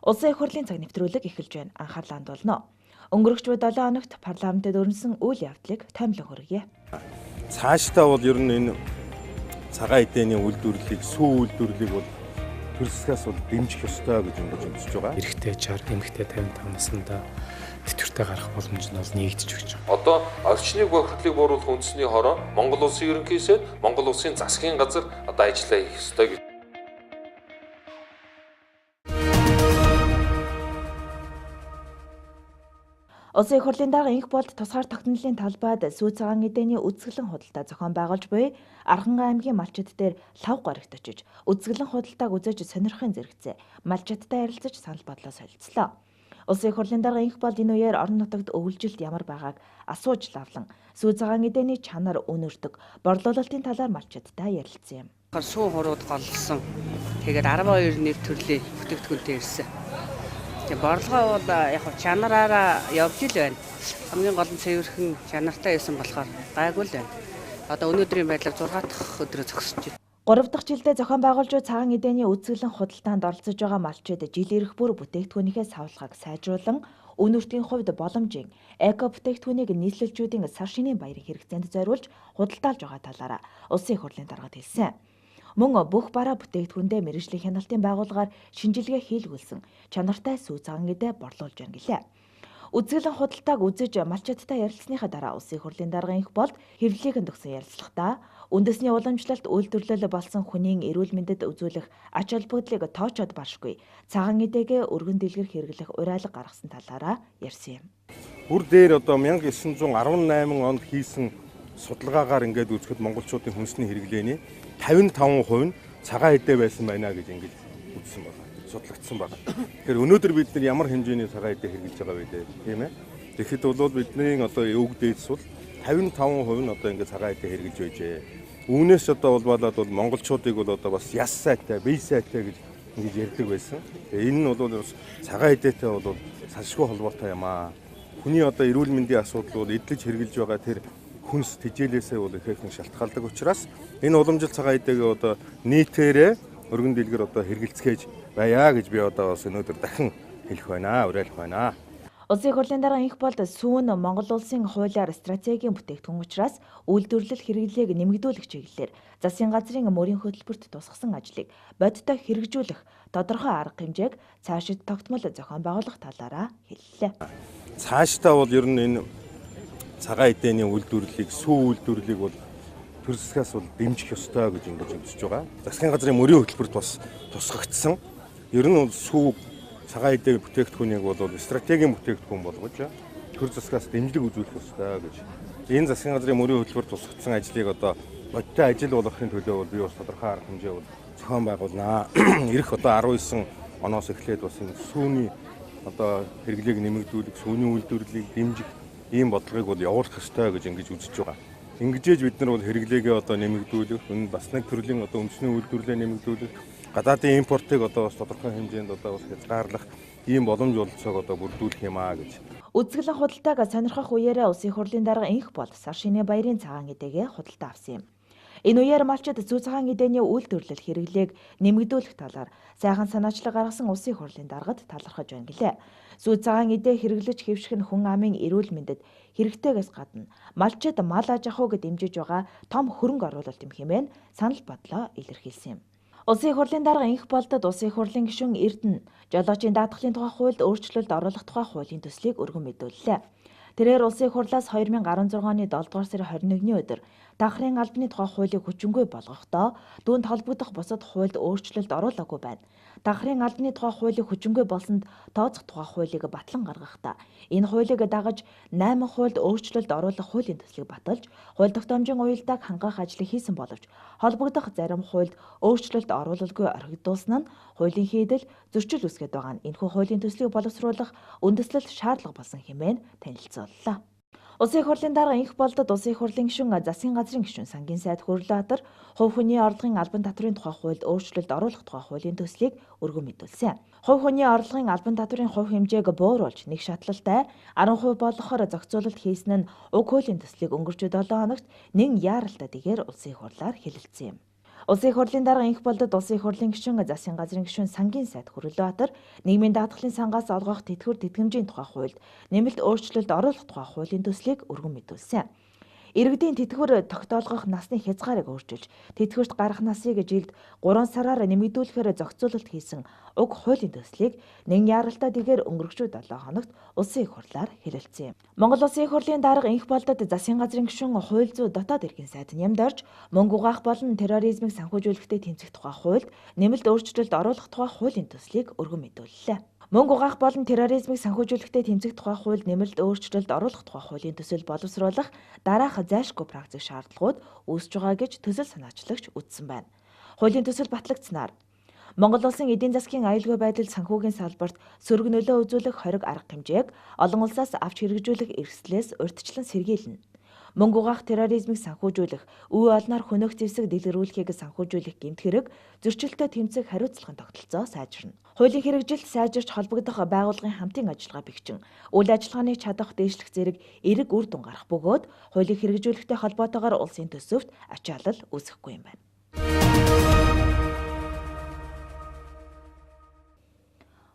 Улсын Их Хурлын цаг нэвтрүүлэг эхэлж байна. Анхаарлаа хандуулна. Өнгөрөгч буй 7 хоногт парламентэд өрнсөн үйл явдлыг томилон хүргье. Цаашдаа бол ер нь энэ цагаан эдээний үйлдвэрлэлийг, сүү үйлдвэрлэлийг бол төр засгаас бол дэмжих ёстой гэж үзэж байгаа. Эрэгтэй 60, эмэгтэй 55 наснда тэтгэвртэй гарах боломж нь бол нэгдэж өгч байгаа. Одоо орчныг бохирдлыг бууруулах үндэсний хороо Монгол улсын ерөнхийсэд Монгол улсын засгийн газар одоо ажиллаа хийх ёстой гэж. Улсын Их Хурлын дарга инх болд тусгаар тогтнолын талбайд сүү цагаан эдээний үзэсгэлэн худалдаа зохион байгуулж буй Архангай аймгийн малчид дээр лав гарагт очиж үзэсгэлэн худалдааг үзэж сонирхохын зэрэгцээ малчидтай ярилцаж санал бодлоо солилцлоо. Улсын Их Хурлын дарга инх болд энэ үеэр орон нутагт өвлжилт ямар байгааг асууж лавлан сүү цагаан эдээний чанар үнэртэг борлуулалтын талаар малчидтай ярилцсан юм. Сүү хурууд голлсон. Тэгээд 12 нэр төрлийн бүтээгдэхүүнтэй ирсэн. Борлогоо бол яг чанараараа явж ил байна. Хамгийн гол нь цэвэрхэн чанартай байсан болохоор гайгүй л байна. Одоо өнөөдрийн байдлаар 6 дахь өдрөө зогсож байна. 3 дахь жилдээ зохион байгуулж буй цагаан эдээний үзэсгэлэн худалдаанд оролцож байгаа малчид жил ирэх бүр бүтээгдэхүүнийхээ савлахыг сайжруулан үнэртгийн хувьд боломжийн эко бүтээгдэхүүнийг нийслэлчүүдийн сар шинийн баярын хэрэгцээнд зориулж худалдаалж байгаа талаараа Улсын Их Хурлын даргад хэлсэн. Мөн бүх бараа бүтээгдэхүүндээ мэргэжлийн хяналтын байгууллагаар шинжилгээ хийлгүүлсэн чанартай сүү цагаан эдээ борлуулж байна гэлээ. Үзэсгэлэн худалдааг үзэж малчидтай ярилцсныхаа дараа Улсын Их Хурлын дарга инх болд хэвлэлийг төгсөн ярилцлагатаа үндэсний уламжлалт үйлдвэрлэл болсон хүнийн эрүүл мэндэд үзүүлэх ач холбогдлыг тоочоод баршгүй цагаан эдээгээ өргөн дэлгэр хэрэглэх уриалга гаргасан талаараа ярьсан юм. Бүр дээр одоо 1918 онд хийсэн судалгаагаар ингээд үзэхэд монголчуудын хүнсний хэрэглээний 55% нь цагаан эдээ байсан байна гэж ингээд үзсэн байна. Судлагдсан байна. Тэгэхээр өнөөдөр бид нар ямар хэмжээний цагаан эдээ хэрэглэж байгаа вэ тийм ээ? Тэгэхэд бол бидний одоо өвөг дээдс бол 55% нь одоо ингээд цагаан эдээ хэрэглэж байжээ. Үүнээс одоо болоод бол монголчуудыг бол одоо бас яс сайтай, бие сайтай гэж ингэж ярьдаг байсан. Тэгээ энэ нь бол цагаан эдээтэй бол салшгүй холбоотой юм аа. Хүний одоо эрүүл мэндийн асуудал бол эдлэж хэрэглэж байгаа тэр хүнс тэжээлээсээ бол ихээхэн шалтгаалдаг учраас энэ уламжлалт цагаан эдээгээ одоо нийтээрээ өргөн дэлгэр одоо хэрэгэлцгээж байя гэж би одоо бас өнөөдөр дахин хэлэх байна, уриалах байна. Улсын Их Хурлын дарга инх болд сүүн Монгол улсын хуулиар стратегийн бүтээгдэхүүн учраас үйлдвэрлэл хэрэглээг нэмэгдүүлэх чиглэлээр засгийн газрын мөрийн хөтөлбөрт тусгасан ажлыг бодиттой хэрэгжүүлэх тодорхой арга хэмжээг цаашид тогтмол зохион байгуулах талаараа хэллээ. Цаашдаа бол ер нь энэ цагаан эдээний үйлдвэрлэлийг, сүү үйлдвэрлэлийг бол төр засгаас бол дэмжих ёстой гэж үзэж байгаа. Засгийн газрын мөрийн хөтөлбөрт бас тусгагдсан. Ер нь бол сүү цагаан эдээ бүтээгдэхүүнийг бол стратегийн бүтээгдэхүүн болгож төр засгаас дэмжлэг үзүүлэх ёстой гэж. Энэ засгийн газрын мөрийн хөтөлбөрт тусгагдсан ажлыг одоо бодиттой ажил болгохын төлөө бол би бас тодорхой арга хэмжээ бол зохион байгуулнаа. Ирэх одоо 19 оноос эхлээд бас энэ сүүний одоо хэрэглээг нэмэгдүүлэх, сүүний үйлдвэрлэлийг дэмжих ийм бодлогыг бол явуулах ёстой гэж ингэж үзэж байгаа. Ингэжээж бид нар бол хэрэглээгээ одоо нэмэгдүүлэх, энэ бас нэг төрлийн одоо үндэсний үйлдвэрлэлээ нэмэгдүүлэх, гадаадын импортыг одоо бас тодорхой хэмжээнд одоо бас хязгаарлах ийм боломж олцоог одоо бүрдүүлэх юм аа гэж. Үзэсгэлэн худалдааг сонирхох үеэрээ Улсын Их Хурлын дарга инх болд сар шинийн баярын цагаан эдээгээ худалдаа авсан юм. Энэ үеэр малчид сүү цагаан эдээний үйлдвэрлэл хэрэглээг нэмэгдүүлэх талаар сайхан санаачлаг гаргасан Улсын Их Хурлын даргад талархаж байна гэлээ. Сүү цагаан эдээ хэрэглэж хэвших нь хүн амын эрүүл мэндэд хэрэгтэйгээс гадна малчид мал аж ахуйг дэмжиж байгаа том хөрөнгө оруулалт юм хэмээн санал бодлоо илэрхийлсэн юм. Улсын Их Хурлын дарга инх болдод Улсын Их Хурлын гишүүн Эрдэнэ жолоочийн даатгалын тухай хуульд өөрчлөлт оруулах тухай хуулийн төслийг өргөн мэдүүллээ. Тэрээр Улсын Их Хурлаас 2016 оны 7 дугаар сарын 21-ний өдөр давхрын албаны тухай хуулийг хүчингүй болгохдоо дүүнд холбогдох бусад хуульд өөрчлөлт оруулаагүй байна. Давхрын албаны тухай хуулийг хүчингүй болсонд тооцох тухай хуулийг батлан гаргахдаа энэ хуулийг дагаж 8 хуульд өөрчлөлт оруулах хуулийн төслийг баталж хууль тогтоомжийн уялдааг хангах ажлыг хийсэн боловч холбогдох зарим хуульд өөрчлөлт оруулалгүй орхигдуулсан нь хуулийн хийдэл зөрчил үүсгэж байгаа нь энэхүү хуулийн төслийг боловсруулах үндэслэл шаардлага болсон хэмээн танилцууллаа. Улсын Их Хурлын дарга инх болдод Улсын Их Хурлын гишүүн засгийн газрын гишүүн сангийн сайд Хөрлөбаатар хувь хүний орлогын албан татврын тухай хуульд өөрчлөлт оруулах тухай хуулийн төслийг өргөн мэдүүлсэн. Хувь хүний орлогын албан татврын хувь хэмжээг бууруулж нэг шатлалтай 10% болгохоор зохицуулалт хийсэн нь уг хуулийн төслийг өнгөрчөө 7 хоногт нэн яаралтай дэгээр Улсын Их Хурлаар хэлэлцсэн юм. Улсын Их хурлын дарга инх болдод Улсын Их хурлын гишүүн засгийн газрын гишүүн Сангийн сайд Хүрэлбаатар нийгмийн даатгалын сангаас олгох тэтгэвэр тэтгэмжийн тухай хуульд нэмэлт өөрчлөлт оруулах тухай хуулийн төслийг өргөн мэдүүлсэн. Иргэдийн тэтгэвэр тогтоолгох насны хязгаарыг өөрчилж, тэтгэвэрт гарах насыг жилд 3 сараар нэмэгдүүлэхээр зохицуулалт хийсэн уг хуулийн төслийг нэгэн яралтай дэгээр өнгөрөгчөө 7 хоногт Улсын Их хурлаар хэлэлцсэн юм. Монгол Улсын Их хурлын дарга инх болдод засгийн газрын гишүүн хууль зүйн дотоод эрхийн сайд нямд орж, мөнгө угаах болон терроризмыг санхүүжүүлэхдээ тэмцэх тухай хуульд нэмэлт өөрчлөлт оруулах тухай хуулийн төслийг өргөн мэдүүллээ. Мөнгө угаах болон терроризмыг санхүүжүүлэхдээ тэмцэх тухай хуульд нэмэлт өөрчлөлт оруулах тухай хуулийн төсөл боловсруулах дараах зайлшгүй практик шаардлагууд үүсэж байгаа гэж төсөл санаачлагч үзсэн байна. Хуулийн төсөл батлагдсанаар Монгол улсын эдийн засгийн аюулгүй байдал санхүүгийн салбарт сөрөг нөлөө үзүүлэх хориг арга хэмжээг олон улсаас авч хэрэгжүүлэх эрсдлээс урьдчилан сэргийлнэ. Мөнгө угаах терроризмыг санхүүжүүлэх, үе олноор хөнөөх зэвсэг дэлгэрүүлэхийг санхүүжүүлэх гэмт хэрэг зөрчилтэй тэмцэх хариуцлагын тогтолцоо сайжирна. Хуулийн хэрэгжилт сайжирч холбогдох байгууллагын хамтын ажиллагаа бэхжин, үйл ажиллагааны чадах дээшлэх зэрэг эерэг үр дүн гарах бөгөөд хуулийг хэрэгжүүлэхтэй холбоотойгоор улсын төсөвт ачаалал үүсэхгүй юм байна.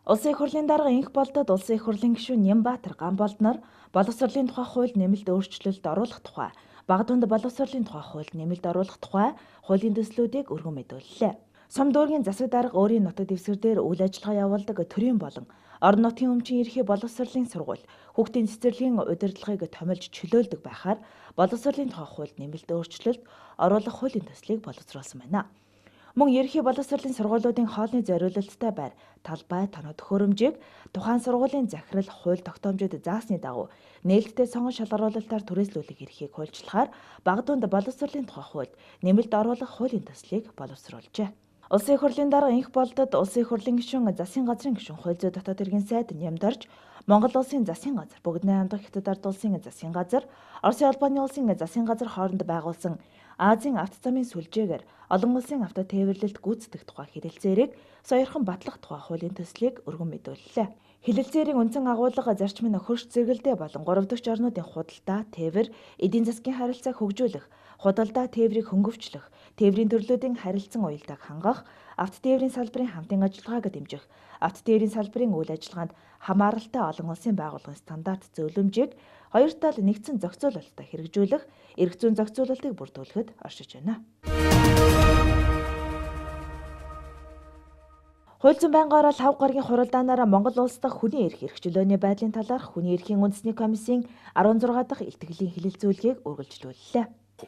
Улсын Их хурлын дарга инх болдод Улсын Их хурлын гишүүн Нямбаатар Гамболд нар боловсролын тухай хуульд нэмэлт өөрчлөлт оруулах тухай, бага дунд боловсролын тухай хуульд нэмэлт оруулах тухай хуулийн төслүүдийг өргөн мэдүүллээ. Сум дүүргийн засаг дарга өөрийн нутаг дэвсгэр дээр үйл ажиллагаа явуулдаг төрийн болон орон нутгийн өмчийн эрхий боловсролын сургууль, хүүхдийн цэцэрлэгийн удирдлагыг томилж чөлөөлдөг байхаар боловсролын тухай хуульд нэмэлт өөрчлөлт оруулах хуулийн төслийг боловсруулсан байна. Мөн ерхий боловсролын сургуулиудын хоолны зориулалттай байр, талбай, тоног төхөөрөмжийг тухайн сургуулийн захирал хууль тогтоомжид заасны дагуу нээлттэй сонгон шалгаруулалтаар түрээслүүлэх эрхийг хуульчлахаар бага дунд боловсролын тухай хуульд нэмэлт оруулах хуулийн төслийг боловсруулжээ. Улсын Их хурлын дарга инх болдод Улсын Их хурлын гишүүн засгийн газрын гишүүн хууль зүйн дотоод эрхийн сайд нямд орж, Монгол улсын засгийн газар, бүгд найрамдах Хятад ард улсын засгийн газар, Оросын албаны улсын засгийн газар хооронд байгуулсан Азийн авто замын сүлжээгээр олон улсын авто тээвэрлэлд гүйцэтгэх тухай хэлэлцээрийг сойрхон батлах тухай хуулийн төслийг өргөн мэдүүллээ. Хэлэлцээрийн үндсэн агуулга зарчим нь хөрш зэрэгэлдээ болон 3 дахь орнуудын худалдаа, тээвэр, эдийн засгийн харилцааг хөгжүүлэх, худалдаа тээврийг хөнгөвчлөх, тээврийн төрлүүдийн харилцан уялдааг хангах, авто тээврийн салбарын хамтын ажиллагааг дэмжих, авто тээврийн салбарын үйл ажиллагаанд хамааралтай олон улсын байгууллагын стандарт зөвлөмжийг хоёр тал нэгдсэн зохицуулалтад хэрэгжүүлэх, эрх зүйн зохицуулалтыг бүрдүүлэхэд оршиж байна. Хууль зүйн байнгын орол 5 гарагийн хуралдаанаараа Монгол улс дахь хүний эрх эрхчлөөний байдлын талаарх Хүний эрхийн үндэсний комиссийн 16 дахь илтгэлийн хэлэлцүүлгийг үргэлжлүүллээ.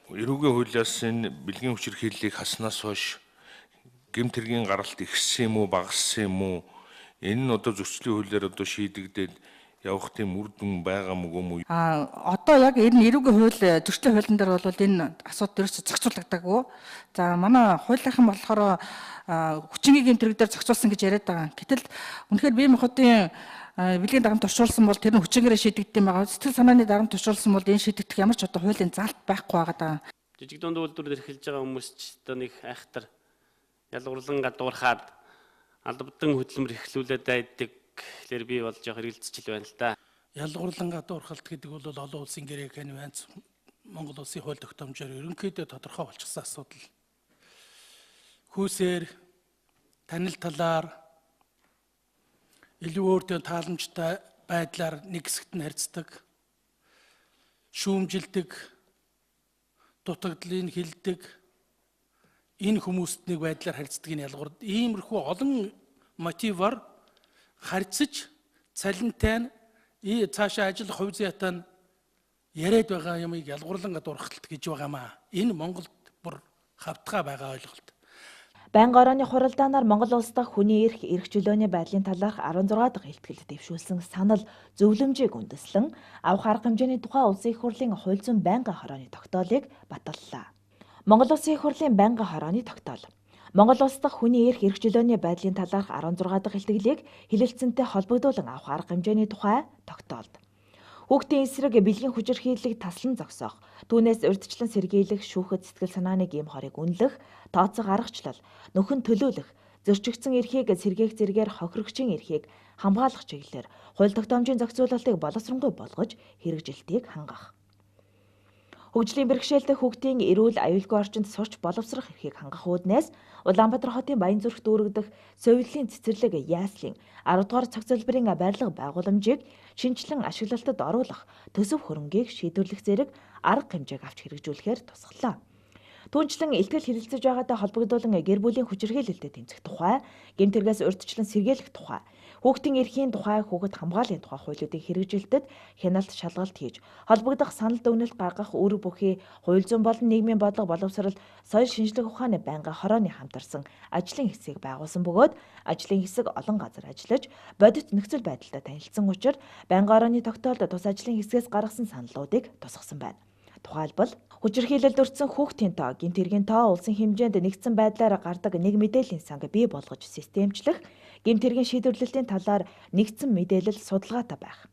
Эрүүгийн хуулиас энэ бэлгийн хүчирхийллийг хаснаас хойш гэмт хэргийн гаралт ихссэн юм уу, багассан юм уу? Энэ нь одоо зөрчлийн хуулиар одоо шийдэгдээд явах тийм үр дүн байгаа мүү? Одоо яг энэ эрүүгийн хууль зөрчлийн хуулийн дээр бол энэ асуудал ерөөсөй зохицуулагдаагүй. За манай хуулийнхан болохоор хүчингийн гэмт хэрэг дээр зохицуулсан гэж яриад байгаа. Гэтэл үнэхээр бие махбодын бэлгийн дарамт тушруулсан бол тэр нь хүчингээрээ шийдэгдэх юм байгаа. Сэтгэл санааны дарамт тушруулсан бол энэ шийдэгдэх ямар ч одоо хуулийн залт байхгүй байгаа. Жижиг дунд үйлдвэрлэлд эрхэлж байгаа хүмүүс ч одоо нэг айхтар ялгуурлан гадуурхаад албадан хөдөлмөр эхлүүлээд байдаг гэхлээр би болж явах хэрэгэлцэл байна л да. Ялгуурлан гадуурхалт гэдэг бол олон улсын гэрээний байнц Монгол улсын хууль тогтоомжоор ерөнхийдөө тодорхой болчихсон асуудал. Хүүсээр танил талаар илүү өөртөө тааламжтай байдлаар нэг хэсэгт нь харьцдаг, шүүмжилдэг, дутагдлыг хилдэг, энэ хүмүүст нэг байдлаар харьцдгийг ялгуурд иймэрхүү олон мотиваар харьцаж цалинтай нь цаашаа ажиллах хувь заяатай нь яриад байгаа юмыг ялгуурлан гадуурхалт гэж байгаамаа. Энэ Монголд бүр хавтгай байгаа ойлголт. Байнгын орооны хуралдаанаар Монгол улс дахь хүний эрх чөлөөний байдлын талаарх 16 дахь илтгэлд дэвшүүлсэн санал зөвлөмжийг үндэслэн авах арга хэмжээний тухай Улсын Их хурлын хууль зүйн байнгын хорооны тогтоолыг баталлаа. Монгол Улсын Их хурлын байнгын хорооны тогтоол. Монгол улс дахь хүний эрх чөлөөний байдлын талаарх 16 дахь илтгэлийг хэлэлцэнтэй холбогдуулан авах арга хэмжээний тухай тогтоолд. Хүүхдийн эсрэг бэлгийн хүчирхийллийг таслан зогсоох, түүнээс урьдчилан сэргийлэх, шүүхэд сэтгэл санааны гэмт хорыг үнэлэх, тооцох аргачлал, нөхөн төлөөлөх, зөрчигдсөн эрхийг сэргээх зэргээр хохирогчийн эрхийг хамгаалах чиглэлээр хууль тогтоомжийн зохицуулалтыг боловсронгуй болгож хэрэгжилтийг хангах. Хөгжлийн бэрхшээлтэй хүүхдийн эрүүл аюулгүй орчинд сурч боловсрох эрхийг хангах үүднээс Улаанбаатар хотын Баянзүрхт дүүрэгдэх Совиллийн цэцэрлэг яслын 10 дугаар цогцлбарын барилга байгууламжийг шинжилэн ашиглалтад оруулах төсөв хөрөнгийг шийдвэрлэх зэрэг арга хэмжээг авч хэрэгжүүлэхээр тусгалаа. Түүнчлэн илтгэл хэрэлцэж байгаатай холбогдуулан гэр бүлийн хүчирхийлэлтэд тэмцэх тухай, гэмтэргээс урьдчилан сэргийлэх тухай, хүүхдийн эрхийн тухай, хүүхэд хамгааллын тухай хуулиудын хэрэгжилтэд хяналт шалгалт хийж, холбогдох санал дүгнэлт гаргах үүрэг бүхий хууль зүйн болон нийгмийн бодлого боловсрол, соёл шинжлэх ухааны байнгын хорооны хамтарсан ажлын хэсгийг байгуулсан бөгөөд ажлын хэсэг олон газар ажиллаж, бодит нөхцөл байдалтай танилцсан учраас байнгын орооны тогтоолд тус ажлын хэсгээс гаргасан саналуудыг тусгасан байна. Тухайлбал хүчирхийлэлд өртсөн хүүхдийн тоо, гэмт хэргийн тоо улсын хэмжээнд нэгдсэн байдлаар гардаг нэг мэдээллийн санг бий болгож системчлэх, гэмт хэргийн шийдвэрлэлтийн талаар нэгдсэн мэдээлэл судалгаатай байх.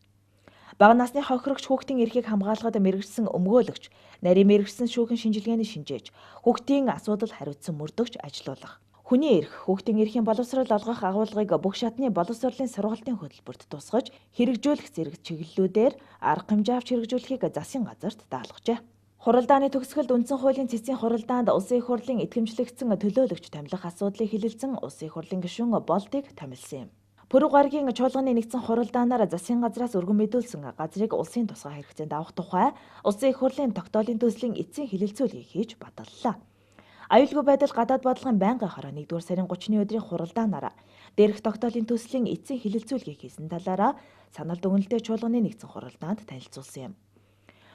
Бага насны хохирогч хүүхдийн эрхийг хамгаалахад мэргэжсэн өмгөөлөгч, нарийн мэргэжсэн шүүхэн шинжилгээний шинжээч, хүүхдийн асуудал хариуцсан мөрдөгч ажилуулах. Хүний эрх, хүүхдийн эрхийн боловсрол олгох агуулгыг бүх шатны боловсролын сургалтын хөтөлбөрт тусгаж, хэрэгжүүлэх зэрэг чиглэлүүдээр арга хэмжээ авч хэрэгжүүлэхийг засгийн газарт даалгажээ. Хуралдааны төгсгөлд үндсэн хуулийн цэцгийн хуралдаанд Улсын Их Хурлын итгэмжлэгдсэн төлөөлөгч томилох асуудлыг хилэлцэн Улсын Их Хурлын гишүүн болтыг томилсон юм. Пүрэв гарагийн чуулганы нэгдсэн хуралдаанаар засгийн газраас өргөн мэдүүлсэн газрыг улсын тусгай хэрэгцээнд авах тухай Улсын Их Хурлын тогтоолын төслийн эцсийн хилэлцүүлгийг хийж баталлаа. Аюулгүй байдал гадаад бодлогын байнгын хороо 1-р сарын 30-ны өдрийн хуралдаанаар дээрх тогтоолын төслийн эцсийн хилэлцүүлгийг хийсэн талаараа санал дүгнэлтээ чуулганы нэгдсэн хуралдаанд танилцуулсан юм.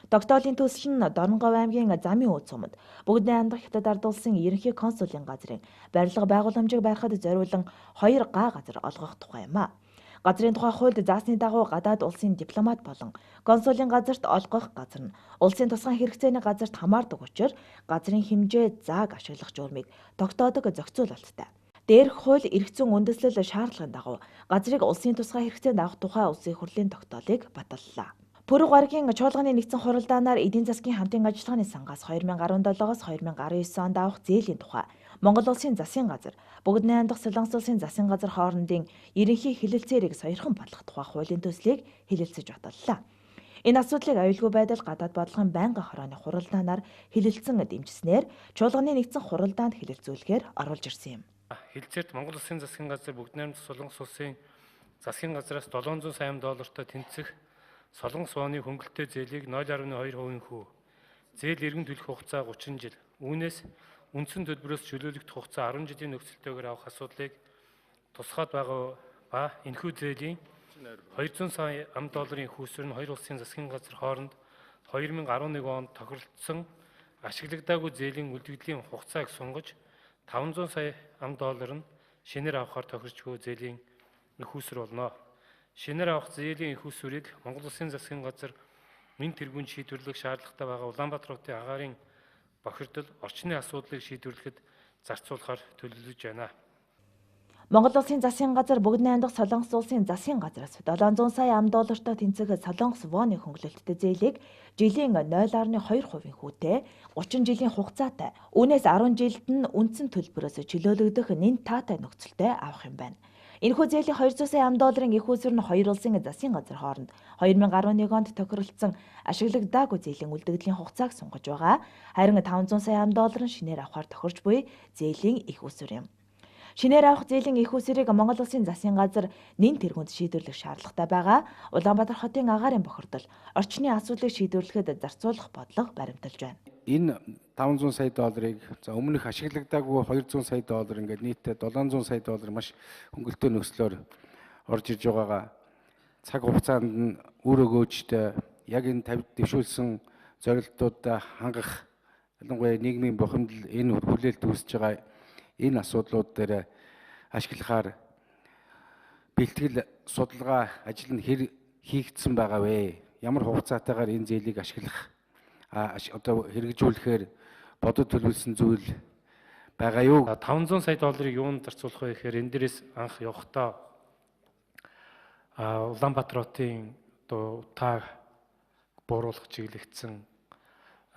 Тогтоолын төсөл нь Дорноговь аймгийн замын үе цумд бүгдний андах хятад ард улсын ерөнхий консулын газрын барилга байгууламжийг барихад зориулан 2 га газар олгох тухай юм а. Газрын тухай хуульд заасны дагуу гадаад улсын дипломат болон консулын газарт олгох газар нь улсын тусгай хэрэгцээний газарт хамаардаг учраас газрын хэмжээ зааг ашиглах журмыг тогтоодог зохицуулалттай. Дээрх хууль эрх зүйн үндэслэл шаардлагын дагуу газрыг улсын тусгай хэрэгцээнд авах тухай Улсын Их Хурлын тогтоолыг баталлаа. Пүрэв гарагийн чуулганы нэгдсэн хуралдаанаар эдийн засгийн хамтын ажиллагааны сангаас 2017-оос 2019 онд авах зээлийн тухай Монгол улсын засгийн газар, бүгдний андах Солонгос улсын засгийн газар хоорондын ерөнхий хилэлцээрийг сойрхон батлах тухай хуулийн төслийг хилэлцэж баталлаа. Энэ асуудлыг аюулгүй байдал гадаад бодлогын байнгын хорооны хуралдаанаар хилэлцэн дэмжснээр чуулганы нэгдсэн хуралдаанд хилэлцүүлэхээр оруулж ирсэн юм. Хилцээрт Монгол улсын засгийн газар бүгдний андах Солонгос улсын засгийн газраас $700 сая тэнцэх Солонгос вооны хөнгөлөлтөө зээлийг 0.2% хүү. Зээл эргэн төлөх хугацаа 30 жил. Үүнээс үндсэн төлбөрөөс чөлөөлөгдөх хугацаа 10 жилийн нөхцөлтэйгээр авах асуудлыг тусгаад байгаа ба энэхүү зээлийн $200 сая хүүсвэр нь хоёр улсын засгийн газар хооронд 2011 онд тохиролцсон ашиглагдаагүй зээлийн үлдэгдлийн хугацааг сунгаж $500 сая нь шинээр авахаар тохирчгүй зээлийн хүүсвэр болно. Шинээр авах зээлийн хүүсвэрийг Монгол улсын засгийн газар мэн тэргүүнд шийдвэрлэх шаардлагатай байгаа Улаанбаатар хотын агаарын бохирдол орчны асуудлыг шийдвэрлэхэд зарцуулахаар төлөвлөж байна. Монгол улсын засгийн газар бүгдний андах Солонгос улсын засгийн газраас $700 сая тэнцэх Солонгос вооны хөнгөлөлттэй зээлийг жилийн 0.2% хүүтэй 30 жилийн хугацаатай үүнээс 10 жилд нь үндсэн төлбөрөөс чөлөөлөгдөх нэн таатай нөхцөлтэй авах юм байна. Энэхүү зээлийн $200 сая их хүүсвэр нь хоёр улсын засгийн газар хооронд 2011 онд тохиролцсон ашиглагдаагүй зээлийн үлдэгдлийн хугацааг сунгаж байгаа. Харин $500 сая нь шинээр авахар тохирч буй зээлийн их хүүсвэр юм. Шинээр авах зээлийн их хүүсвэрийг Монгол улсын засгийн газар нэн тэргүүнд шийдвэрлэх шаардлагатай байгаа. Улаанбаатар хотын агаарын бохирдол орчны асуудлыг шийдвэрлэхэд зарцуулах бодлого баримталж байна. Энэ $500 сая за өмнөх ашиглагдаагүй $200 сая ингээд нийтдээ $700 сая маш хөнгөлөлтөө нөхцлөөр орж ирж байгаагаа цаг хугацаанд нь үр өгөөжтэй яг энэ дэвшүүлсэн зорилтуудаа хангах ялангуяа нийгмийн бухимдал энэ хүлээлт үүсэж байгаа энэ асуудлууд дээр ашиглахаар бэлтгэл судалгаа ажил нь хийгдсэн байгаа вэ? Ямар хугацаатайгаар энэ зээлийг ашиглах одоо хэрэгжүүлэхээр бодод төлөвлөсөн зүйл байгаа юу? $500 сая юунд зарцуулах вэ гэхээр энэ дээрээс анх явахдаа Улаанбаатар хотын утаа бууруулах чиглэгдсэн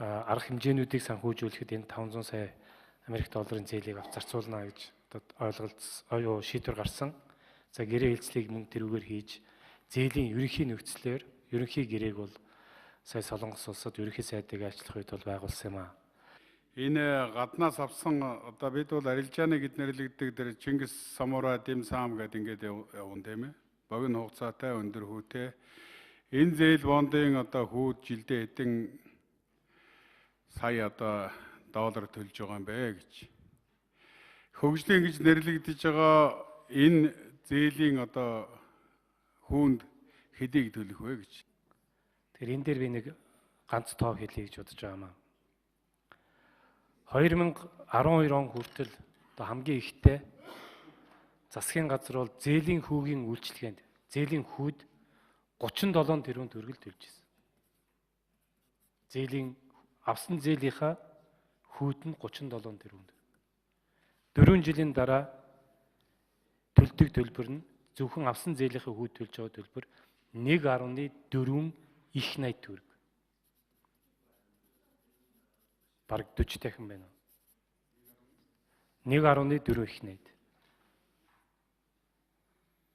арга хэмжээнүүдийг санхүүжүүлэхэд энэ $500 сая зээлийг авч зарцуулна гэж шийдвэр гарсан. За гэрээ хэлцлийг мөнгө тэрүүгээр хийж зээлийн ерөнхий нөхцлөөр ерөнхий гэрээг бол сая Солонгос улсад ерөнхий сайдыг ажиллах үед бол байгуулсан юм аа. Энэ гаднаас авсан одоо бид бол арилжааны гэд нэрлэгддэг тэр Чингис самурай дэм саам гэдэг ингээд явна тийм ээ. Богино хугацаатай өндөр хүүтэй. Энэ зээл бондын одоо хүүд жилдээ хэдэн сая одоо доллар төлж байгаа юм бэ гэж. Хөгжлийн гэж нэрлэгдэж байгаа энэ зээлийн одоо хүүнд хэдийг төлөх вэ гэж. Тэгэхээр энэ дээр би нэг ганц тоо хэлье гэж бодож байгаа юм аа. 2012 он хүртэл одоо хамгийн ихтэй засгийн газар бол зээлийн хүүгийн үйлчлэгээнд зээлийн хүүд 37 тэрбум төгрөг төлж ирсэн. Зээлийн авсан зээлийнхаа хүүд нь 37 тэрбум. 4 жилийн дараа төлдөг төлбөр нь зөвхөн авсан зээлийнхаа хүүд төлж байгаа төлбөр 1.4 их 80 төгрөг. Бараг 40 дахин байна. 1.4 их 80.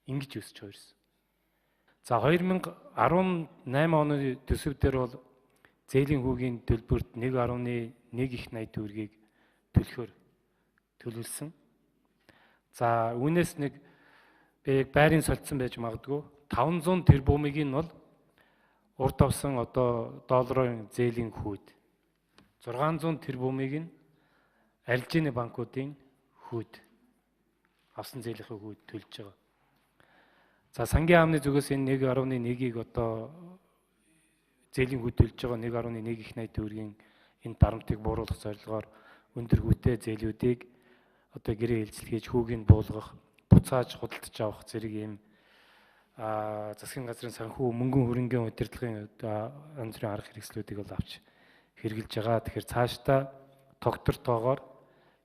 Ингэж өсөж хувирсан. За 2018 оны төсөвдөр бол зээлийн хүүгийн төлбөрт 1.1 их 80 төгрөгийг төлөвлөсөн. За үүнээс нэг байрын солилцсон байж магадгүй 500 тэрбумыг нь бол урд авсан одоо долларын зээлийн хүүд 600 тэрбумыг нь арилжааны банкуудын хүүд авсан зээлийнхээ хүүд төлж байгаа. За сангийн хаамны зүгээс энэ 1.1-ийг одоо зээлийн хүүд төлж байгаа 1.1 их 80 төгрөгийн энэ дарамтыг бууруулах зорилгоор өндөр хүүтэй зээлүүдийг одоо гэрээ хэлцэлгээж хүүгийг буулгах, буцааж худалдаж авах зэрэг ийм засгийн газрын санхүү мөнгөн хөрөнгөний удирдлагын янз бүрийн арга хэрэгслүүдийг бол авч хэрэгжилж байгаа. Тэгэхээр цаашдаа тогтвор тоогоор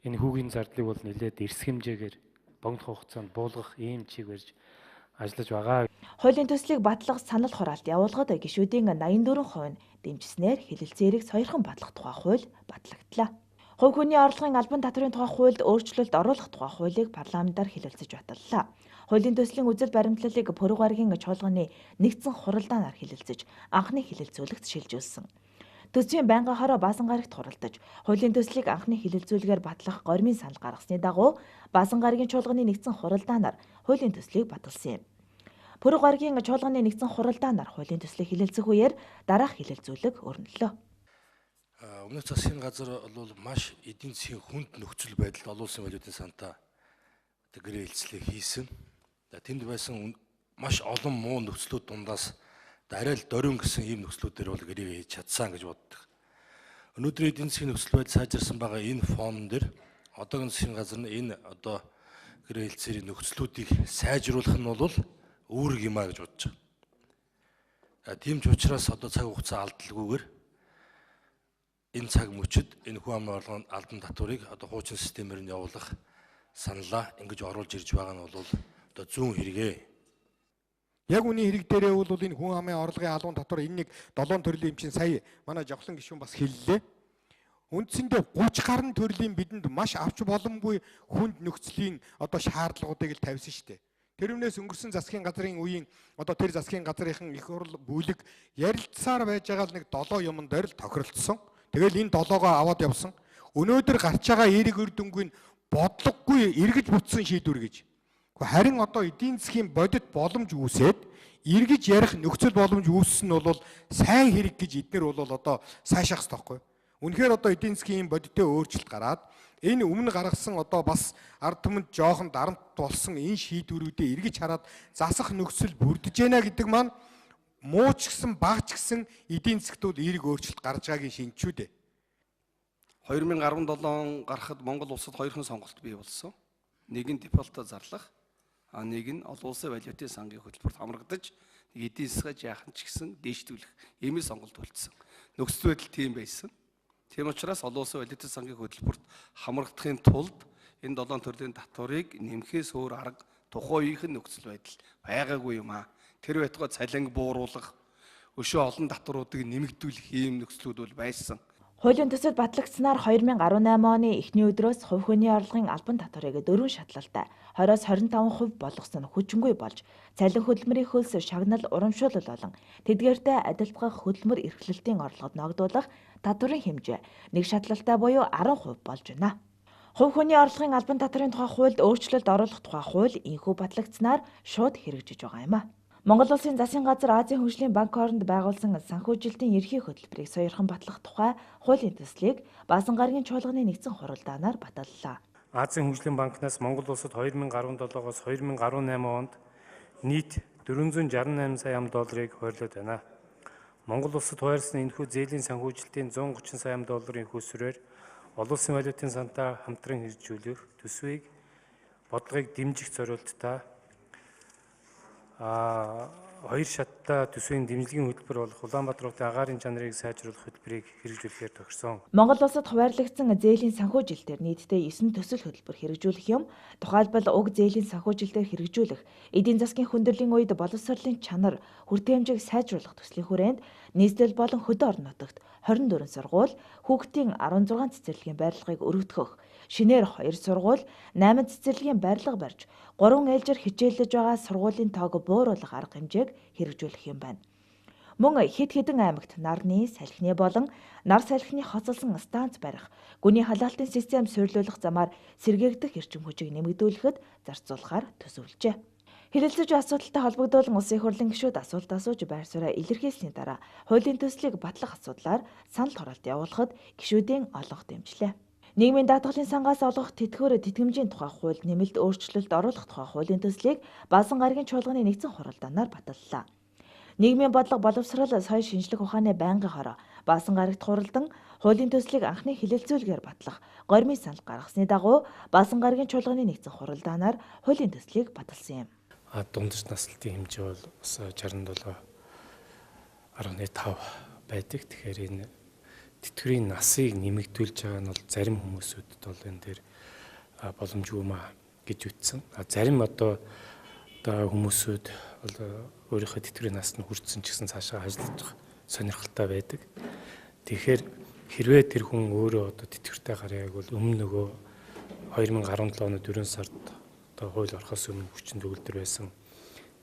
энэ хүүгийн зардлыг бол нэлээд эрс хэмжээгээр богино хугацаанд буулгах ийм чиг барьж ажиллаж байгаа. Хуулийн төслийг батлах санал хураалт явуулахад гишүүдийн 84% нь дэмжснээр хэлэлцэн эрэг сойрхон батлах тухай хууль батлагдлаа. Хувь хүний орлогын албан татврын тухай хуульд өөрчлөлт оруулах тухай хуулийг парламентаар хэлэлцэж баталлаа. Хуулийн төслийн үзэл баримтлалыг Пүрэв гарагийн чуулганы нэгдсэн хуралдаанаар хэлэлцэж анхны хэлэлцүүлэгт шилжүүлсэн. Төсвийн байнгын хороо баасан гарагт хуралдаж, хуулийн төслийг анхны хэлэлцүүлгээр батлах гормын санал гаргасны дагуу баасан гарагийн чуулганы нэгдсэн хуралдаанаар хуулийн төслийг баталсан юм. Пүрэв гарагийн чуулганы нэгдсэн хуралдаанаар хуулийн төслийг хэлэлцэх үеэр дараах хэлэлцүүлэг өрнөлөө. Өмнөх засгийн газар бол маш эдийн засгийн хүнд нөхцөл байдалд олон улсын валютын сантаа гэрээ хэлцлээ хийсэн. Тэнд байсан маш олон муу нөхцлүүд дундаас арай л дөрвөн гэсэн ийм нөхцлүүдээр бол гэрээ хийж чадсан гэж боддог. Өнөөдөр эдийн засгийн нөхцөл байдал сайжирсан байгаа энэ фон дээр одоогийн засгийн газар нь энэ одоо гэрээ хэлцээрийн нөхцлүүдийг сайжруулах нь бол үүрэг юм а гэж бодож байгаа. Тийм ч учраас одоо цаг хугацаа алдалгүйгээр энэ цаг мөчид энэ хүн амын орлогын албан татварыг одоо хуучин системээр нь явуулах саналаа ингэж оруулж ирж байгаа нь бол одоо зүүн хэрэгээ. Яг үний хэрэг дээрээ бол энэ хүн амын орлогын албан татвар энэ нэг 7 төрлийн юм чинь сая манай жавхлан гишүүн бас хэллээ. Үндсэндээ 30 гаруй төрлийн бидэнд маш авч боломгүй хүнд нөхцөлийн одоо шаардлагуудыг л тавьсан шүү дээ. Тэрнээс өнгөрсөн засгийн газрын үеийн одоо тэр засгийн газрынхан их хурл бүлэг ярилцсаар байж байгаа л нэг 7 юмн дээр л тохиролцсон. Тэгэл энэ 7-гоо аваад явсан. Өнөөдөр гарч байгаа эерэг үр дүнгийн бодлогогүй эргэж бүтсэн шийдвэр гэж. Харин одоо эдийн засгийн бодит боломж үүсээд эргэж ярих нөхцөл боломж үүссэн нь бол сайн хэрэг гэж эднэр бол одоо сайшаах хэрэгтэй байхгүй. Үнэхээр одоо эдийн засгийн бодиттой өөрчлөлт гараад энэ өмнө гаргасан одоо бас ард түмэнд жоохон дарамт болсон энэ шийдвэрүүдээ эргэж хараад засах нөхцөл бүрдэж байна гэдэг маань муу ч гэсэн баг ч гэсэн эдийн засгтууд эерэг өөрчлөлт гарч байгаагийн шинжчүү дээ. 2017 он гарахад Монгол улсад 2 сонголт бий болсон. Нэг нь дефолтоо зарлах, нэг нь олон улсын валютын сангийн хөтөлбөрт хамрагдаж эдийн засгаж яахан ч гэсэн дээшлүүлэх ийм сонголт болцсон. Нөхцөл байдал тийм байсан. Тийм учраас олон улсын валютын сангийн хөтөлбөрт хамрагдахын тулд энэ 7 төрлийн татварыг нэмэхээс өөр арга тухайн үеийнхэн нөхцөл байдал байгаагүй юм аа. Тэр байтугай цалинг бууруулах, өшөө олон татваруудыг нэмэгдүүлэх ийм нөхцлүүд бол байсан. Хуулийн төсөл батлагдсанаар 2018 оны эхний өдрөөс хувь хүний орлогын албан татварыг 4 шатлалтай 20-25% болгосон нь хүчингүй болж, цалин хөдөлмөрийн хөлс шагнал урамшуулал болон тэдгээртэй адилтгах хөдөлмөр эрхлэлтийн орлогод ногдуулах татварын хэмжээ 1 шатлалтай буюу 10% болж байна. Хувь хүний орлогын албан татварын тухай хуульд өөрчлөлт оруулах тухай хууль энэхүү батлагдсанаар шууд хэрэгжиж байгаа юм а. Монгол Улсын засгийн газар Азийн хөгжлийн банк хооронд байгуулсан санхүүжилтийн ерхий хөтөлбөрийг сойрхон батлах тухай хуулийн төслийг Баасан гарагийн чуулганы нэгдсэн хуралдаанаар баталлаа. Азийн хөгжлийн банкнаас Монгол улсад 2017-оос 2018 онд нийт 468 сая $ыг хойрлоод байна. Монгол улсад хойрсон энэхүү зээлийн санхүүжилтийн 130 сая $-ын хөөсрөөр олон улсын валютын сантаа хамтран хэрэгжүүлэх төсвийг бодлогыг дэмжих зорилттой 2 шаттай төсвийн дэмжлэгийн хөтөлбөр болох Улаанбаатар хотын агаарын чанарыг сайжруулах хөтөлбөрийг хэрэгжүүлэхээр тохирсон. Монгол улсад хуваарлагдсан зээлийн санхүүжилтээр нийтдээ 9 төсөл хөтөлбөр хэрэгжүүлэх юм. Тухайлбал уг зээлийн санхүүжилтээр хэрэгжүүлэх эдийн засгийн хүндрэлийн үед боловсролын чанар, хүртээмжийг сайжруулах төслийн хүрээнд нийслэл болон хөдөө орон нутагт 24 сургууль, хүүхдийн 16 цэцэрлэгийн барилгыг өргөдгөх, шинээр 2 сургууль, 8 цэцэрлэгийн барилга барьж, 3 ээлжир хичээллэж байгаа сургуулийн тоог бууруулах арга хэмжээг хэрэгжүүлэх юм байна. Мөн хэд хэдэн аймагт нарны, салхины болон нар салхины хоцолсон станц барих, гүний халаалтын систем суйрлуулах замаар сэргээгдэх эрчим хүчийг нэмэгдүүлэхэд зарцуулахаар төсөвлөжээ. Хэлэлцэж асуудалтай холбогдуулан Улсын Их хурлын гишүүд асуулт асууж байр сууриа илэрхийлсэний дараа хуулийн төслийг батлах асуудлаар санал хураалт явуулахад гишүүдийн олонх дэмжлээ. Нийгмийн даатгалын сангаас олгох тэтгэвэр тэтгэмжийн тухай хууль нэмэлт өөрчлөлт оруулах тухай хуулийн төслийг Баасан гарагийн чуулганы нэгдсэн хуралдаанаар баталлаа. Нийгмийн бодлого боловсрол соёл шинжлэх ухааны байнгын хороо Баасан гарагт хуралдан хуулийн төслийг анхны хэлэлцүүлгээр батлах гормын санал гаргасны дагуу Баасан гарагийн чуулганы нэгдсэн хуралдаанаар хуулийн төслийг баталсан юм. Дундаж наслалтын хэмжээ бол бас 67.5 байдаг. Тэгэхээр энэ тэтгэврийн насыг нэмэгдүүлж байгаа нь бол зарим хүмүүсүүдэд бол энэ дээр боломжгүй маа гэж үтсэн. Зарим одоо хүмүүсүүд бол өөрийнхөө тэтгэврийн насд нь хүрсэн ч гэсэн цаашаа ажиллаж сонирхолтой байдаг. Тэгэхээр хэрвээ тэр хүн өөрөө одоо тэтгэвртэй гарыг бол өмнө нөгөө 2017 оны 4 сард хууль орохоос өмнө хүчин төгөлдөр байсан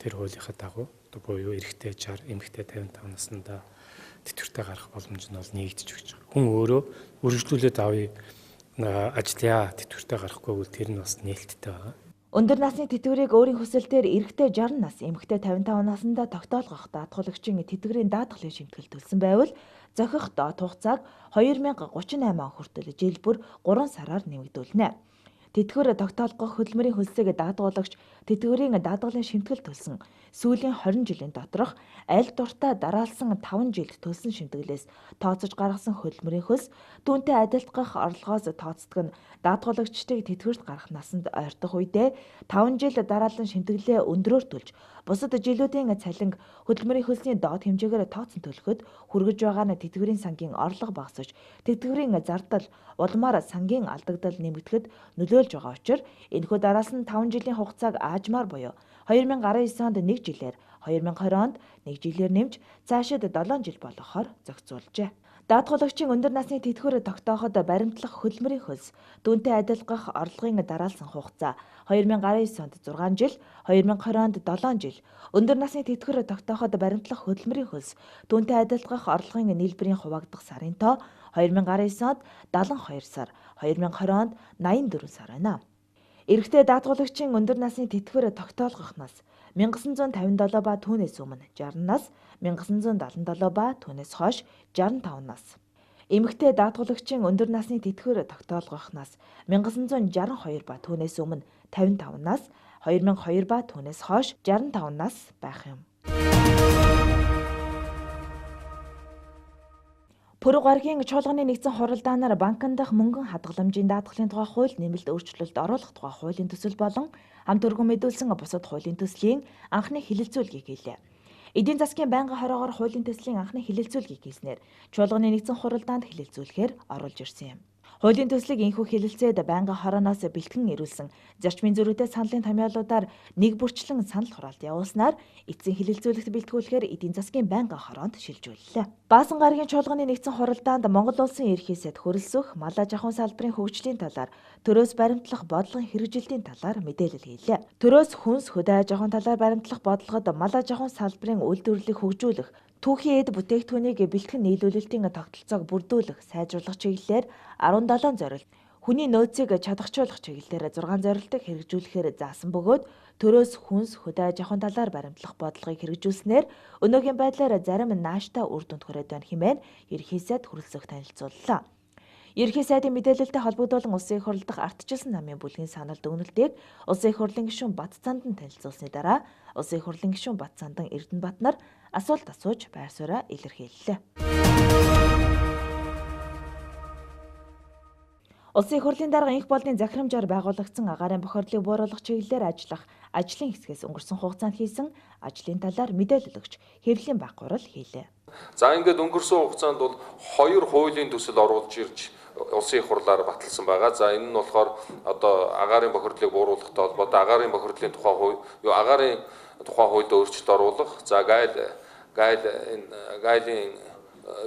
тэр хуулийнхаа дагуу одоо буюу эрэгтэй 60, эмэгтэй 55 наснда тэтгэвртэй гарах боломж нь бол нэгдэж өгч байгаа. Хүн өөрөө үргэлжлүүлээд авъя ажиллая тэтгэвртэй гарахгүй бол тэр нь бас нээлттэй байгаа. Өндөр насны тэтгэврийг өөрийн хүсэлтээр эрэгтэй 60 нас, эмэгтэй 55 наснда тогтоолгох даатгуулагчийн тэтгэврийн даатгалын шимтгэл төлсөн байвал зохих доод хугацааг 2038 он хүртэл жил бүр 3 сараар нэмэгдүүлнэ. Тэтгэвэр тогтоолгох хөдөлмөрийн хөлсийг даатгуулагч тэтгэврийн даатгалын шимтгэл төлсөн сүүлийн 20 жилийн доторх аль дуртай дараалсан 5 жилд төлсөн шимтгэлээс тооцож гаргасан хөдөлмөрийн хөлс түүнтэй адилтгах орлогоос тооцдог нь даатгуулагчдыг тэтгэврт гарах насанд ойртох үедээ 5 жил дараалан шимтгэлээ өндрөөр төлж бусад жилүүдийн цалинг хөдөлмөрийн хөлсийн доод хэмжээгээр тооцон төлөхөд хүргэж байгаа нь тэтгэврийн сангийн орлого багасж тэтгэврийн зардал улмаар сангийн алдагдал нэмэгдэхэд нөлөөлж байгаа учраас энэхүү дараалсан 5 жилийн хугацааг аажмаар буюу 2019 онд 1 жилээр 2020 онд 1 жилээр нэмж цаашид 7 жил болгохоор зохицуулжээ. Даатгуулагчийн өндөр насны тэтгэвэр тогтооход баримтлах хөдөлмөрийн хөлс түүнтэй адилгах орлогын дараалсан хугацаа 2019 онд 6 жил, 2020 онд 7 жил, өндөр насны тэтгэвэр тогтооход баримтлах хөдөлмөрийн хөлс түүнтэй адилгах орлогын нийлбэрийн хуваагдах сарын тоо 2019 онд 72 сар, 2020 онд 84 сар байна. Эрэгтэй даатгуулагчийн өндөр насны тэтгэвэр тогтоолгох нас 1957 ба түүнээс өмнө 60 нас, 1977 ба түүнээс хойш 65 нас. Эмэгтэй даатгуулагчийн өндөр насны тэтгэвэр тогтоолгох нас 1962 ба түүнээс өмнө 55 нас, 2002 ба түүнээс хойш 65 нас байх юм. Пүрэв гарагийн чуулганы нэгдсэн хуралдаанаар банкн дахь мөнгөн хадгаламжийн даатгалын тухай хууль нэмэлт өөрчлөлт оруулах тухай хуулийн төсөл болон хамт өргөн мэдүүлсэн бусад хуулийн төслийн анхны хэлэлцүүлгийг хийлээ. Эдийн засгийн байнгын хороогоор хуулийн төслийн анхны хэлэлцүүлгийг хийснээр чуулганы нэгдсэн хуралдаанд хэлэлцүүлэхээр оруулж ирсэн юм. Хуулийн төслийг энэхүү хэлэлцээд байнгын хорооноос бэлтгэн ирүүлсэн зарчмын зөрүүтэй саналын томьёолуудаар нэг бүрчлэн санал хураалт явуулснаар эцсийн хэлэлцүүлэгт бэлтгүүлэхээр эдийн засгийн байнгын хороонд шилжүүллээ. Баасан гарагийн чуулганы нэгдсэн хуралдаанд Монгол улсын эрхээсэд хөрөлсөх малаа жахуун салбарын хөгжлийн талаар төрөөс баримтлах бодлогын хэрэгжилтийн талаар мэдээлэл хийлээ. Төрөөс хүнс хөдөө аж ахуйн талаар баримтлах бодлогод малаа жахуун салбарын үйлдвэрлэлийг хөгжүүлэх, түүхийн эд бүтээгдэхүүнийг бэлтгэн нийлүүлэлтийн тогтолцоог бүрдүүлэх, сайжруулах чиглэлээр 17 зорилт, хүний нөөцийг чадахжуулах чиглэлээр 6 зорилтыг хэрэгжүүлэхээр заасан бөгөөд төрөөс хүнс хөдөө аж ахуйн талаар баримтлах бодлогыг хэрэгжүүлснээр өнөөгийн байдлаар зарим нааштай үр дүнд хүрээд байна хэмээн ерхий сайд хүрэлцэх танилцууллаа. Ерхий сайдын мэдээлэлтэй холбогдуулан Улсын их хурал дахь ардчилсан намын бүлгийн санал дүгнэлтийг Улсын их хурлын гишүүн Батцаандан танилцуулсны дараа Улсын их хурлын гишүүн Батцаандан Эрдэнэбат нар асуулт асууж байр сууриа илэрхийллээ. Улсын их хурлын дарга инх болны захирамжаар байгуулагдсан агаарын бохирдлыг бууруулах чиглэлээр ажиллах ажлын хэсгээс өнгөрсөн хугацаанд хийсэн ажлын талаар мэдээлэл өгч хэвлэлийн баг гурал хийлээ. За ингээд өнгөрсөн хугацаанд бол 2 хуулийн төсөл оруулж ирж Улсын их хурлаар баталсан байгаа. За энэ нь болохоор одоо агаарын бохирдлыг бууруулахтай холбоотой агаарын бохирдлын тухай хуульд өөрчлөлт оруулах. За гайлын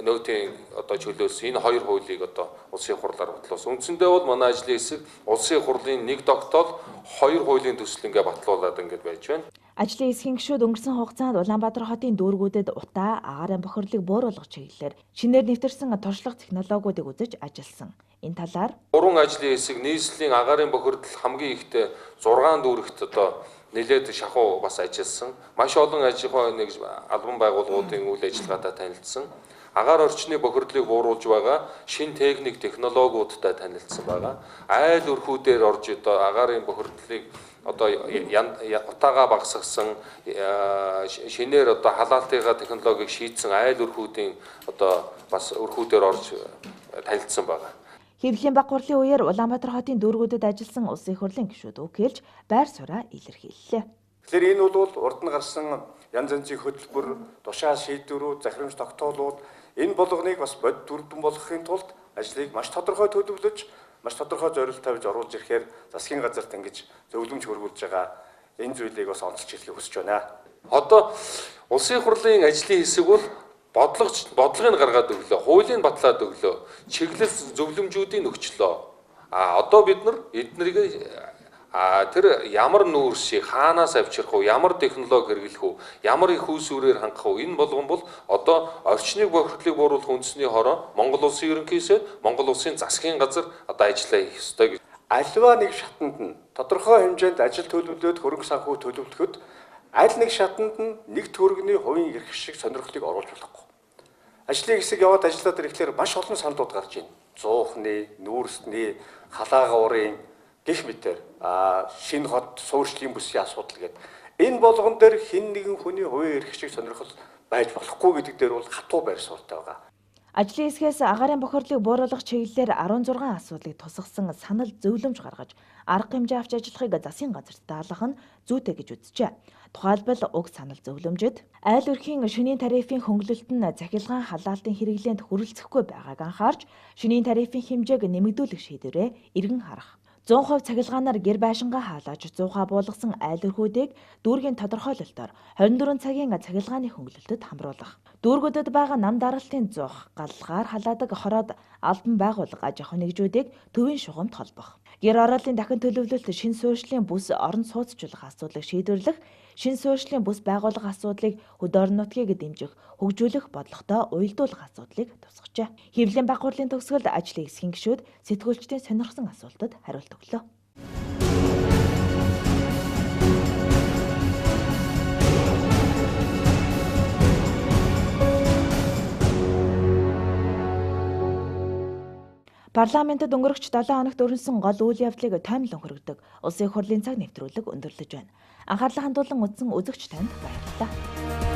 нөөтийн одоо чөлөөс энэ 2 хуулийг одоо Улсын их хурлаар батлуулсан. Үндсэндээ бол манай ажлын хэсэг Улсын их хурлын нэг тогтоол 2 хуулийн төсөл ингээд батлуулаад ингээд байж байна. Ажлын хэсгийн гишүүд өнгөрсөн хугацаанд Улаанбаатар хотын дүүргүүдэд утаа агаарын бохирлыг бууруулах чиглэлээр шинээр нэвтэрсэн туршлага технологиудыг үзэж ажилласан. Энэ талаар 3 ажлын хэсэг нийслэлийн агаарын бохирдол хамгийн ихтэй 6 дүүрэгт одоо нэлээд шахуу бас ажилласан. Маш олон аж ахуйн нэг албан байгууллагуудын үйл ажиллагаатай танилцсан. Агаар орчны бохирдлыг бууруулж байгаа шин техник технологиудтай танилцсан байгаа. Айл өрхүүдээр орж одоо агаарын бохирдлыг одоо утаагаа багасгасан шинээр одоо халаалтынхаа технологиг шийдсэн айл өрхүүдийн одоо бас өрхүүдээр орж танилцсан байгаа. Хэвлэлийн баг гурлын үеэр Улаанбаатар хотын дүүргүүдэд ажилласан Улсын их хурлын гишүүд үг хэлж байр сууриа илэрхийллээ. Тэгэхээр энэ бол урд нь гарсан янз янзын хөтөлбөр, тушаа шийдвэрүүд, захирамж тогтоолууд энэ болгоныг бас бодит дүрдэн болгохын тулд ажлыг маш тодорхой төлөвлөж, маш тодорхой зорилт тавьж оруулж ирэхээр засгийн газарт ингэж зөвлөмж хөрвүүлж байгаа энэ зүйлийг бас онцолж хэлхийг хүсэж байна. Одоо Улсын их хурлын ажлын хэсэг бол бодлогыг гаргаад өглөө, хуулийг батлаад өглөө, чиглэл зөвлөмжүүдийг өгчлөө. Одоо бид нар эднэрийг тэр ямар нүүрсийг хаанаас авчрах уу, ямар технологи хэрэглэх үү, ямар их үүсвэрээр хангах уу, энэ болгон бол одоо орчныг бохирдлыг бууруулах үндэсний хороо Монгол улсын ерөнхийсэд Монгол улсын засгийн газар одоо ажиллаа хийх ёстой гэж. Альва нэг шатанд нь тодорхой хэмжээнд ажил төлөвлөлөөд хөрөнгө санхүү төлөвлөхөд аль нэг шатанд нь нэг төгрөгийн хувийн эрх шиг сонирхлыг оруулж болохгүй. Ажлын хэсэг яваад ажиллаад ирэхлээр маш олон саналууд гарч ийн. Зуухны, нүүрсний, халаагаа урын гэх мэтэр шинэ хот суурьшлийн бүсийн асуудал гэдэг. Энэ болгон дээр хэн нэгэн хүний хувийн эрх шиг сонирхол байж болохгүй гэдэг дээр бол хатуу байр суурьтай байгаа. Ажлын хэсгээс агаарын бохирлыг бууруулах чиглэлээр 16 асуудлыг тусгасан санал зөвлөмж гаргаж арга хэмжээ авч ажиллахыг засгийн газарт даалгах нь зүйтэй гэж үзжээ. Тухайлбал уг санал зөвлөмжөд айл өрхийн шөнийн тарифын хөнгөлөлт нь цахилгаан халаалтын хэрэглээнд хүрэлцэхгүй байгааг анхаарч шөнийн тарифын хэмжээг нэмэгдүүлэх шийдвэрээ эргэн харах. 100% цахилгаанаар гэр байшингаа хаалгаж 100% буулгасан айл өрхүүдийг дүүргийн тодорхойлолтоор 24 цагийн цахилгааны хөнгөлөлтөд хамруулах. Дүүргүүдэд байгаа нам даралтын зуух, галлгаар халаадаг хороод албан байгууллага аж ахуйн нэгжүүдийг төвийн шугамд холбох. Гэр орооллын дахин төлөвлөлт шин суурьшлийн бүс орон сууцжуулах асуудлыг шийдвэрлэх, шин суурьшлийн бүс байгуулах асуудлыг хөд орон нутгийг дэмжих, хөгжүүлэх бодлоготой уялдуулах асуудлыг тусгажээ. Хэвлэлийн баг хурлын төгсгөлд ажлын хэсгийн гишүүд сэтгүүлчдийн сонирхсан асуултад хариулт өглөө. Парламентод өнгөрөх 7 хоногт өрнөсөн гол үйл явдлыг таймлан хүргэдэг Улсын их хурлын цаг нэвтрүүлэг өндөрлөж байна. Анхаарлаа хандуулан үзсэн үзэгч танд баярлалаа.